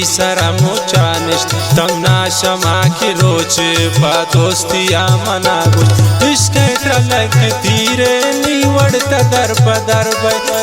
सरा मुचानिश तमना शमा की रोच पा दोस्तिया मना गुश इश्क लग धीरे नीवड़ता दर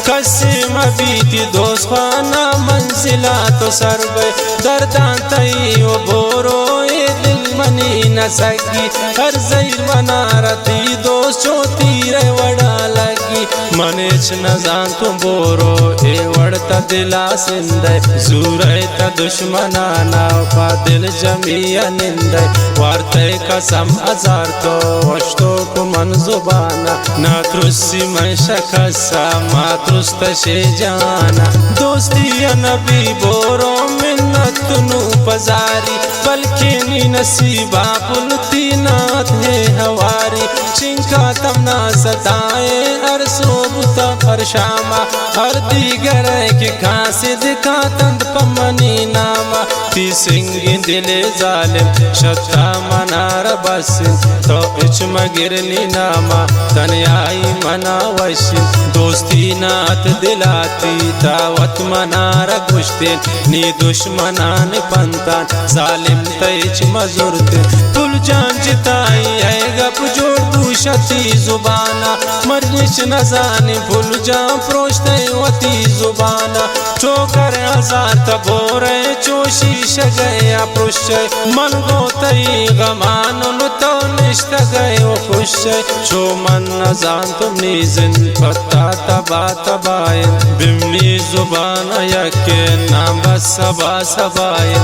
कसे मबीती दोस्त खाना मंजिला तो सरब दर्दान तई वो बोरो ए दिल मनी न सकी हर जैर बना रती दोस्त चोती रे वड़ा लगी मनेच न जान तुम बोरो ए वड़ता दिला सिंदे जूरे ता दुश्मना ना पा दिल जमिया निंदे वार्ते कसम हजार तो वश्तो को मन जुबाना ना त्रुसी मैं शखसा मा त्रुस्त शे जाना दोस्ती नबी बोरो मिन्नत नु पजारी बल्कि नी नसीबा पुलती नाथ है हवारी चिंका तमना सताए हर सोबता हर शामा हर दीगर के खांसी दिखा तंद पमनी नामा ती सिंगी दिले जालिम शता मनार बसिन तो इच मगिरनी नामा तन्याई मना वशिन दोस्ती नात दिलाती दावत मनार गुश्तिन नी दुश्मनान पंतान जालिम तईच मजुरते तुल जान जिताई है गप जोड़ दूशती जुबाना मरनिश न जानी भूल जा प्रोश्ते वती जुबाना चोकर हजार तबोरे चोशी शगया पुष मन गो तई गमान तो निश्त गए वो खुश चो मन न जान तुम नीजिन पत्ता तबा तबाए बिमनी जुबान यके नाम बस सबा सबाए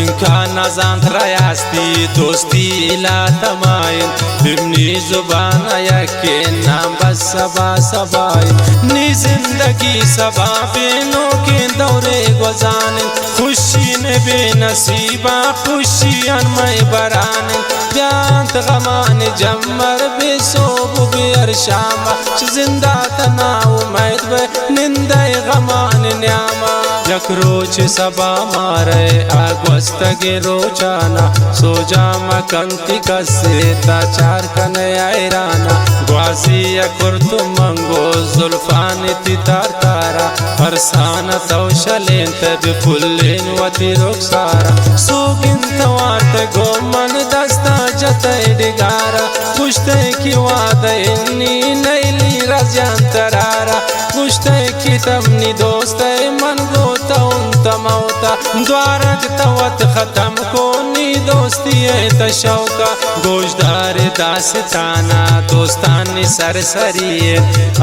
इनका न जान रयास्ती दोस्ती इला तमाए बिमनी जुबान यके नाम बस सबा सबाए नी जिंदगी सबा बेनों के दौरे गुजाने खुशी ने बेनसीबा खुशी अनमय बराने ब्यांत गमान जमर बेसोब बेअरशामा जिंदा तना उम्मीद बे निंदे गमान न्यामा यक रोच सबा मारे आगवस्त के रोचाना सो जामा कंति कसे ताचार कने आयराना ग्वाजी यकुर तुम मंगो जुल्फान तितार तारा फरसाना तौशलें तब फुल्लें वती रुखसारा सोगिन तवार्त गो मन दस्ता जतई डिगारा पुश्ते की वादे नी नैली रजांतरारा पुश्ते की तमनी दोस्ते मन गो तउन तमौता द्वारक तवत खत्म को नी दोस्ती तशौका गोशदार दास्ताना दोस्तानी सरसरी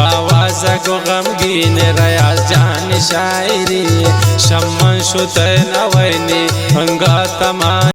आवाज को गमगीन रयाज जान शायरी शम्मन शुते नवैनी हंगा तमा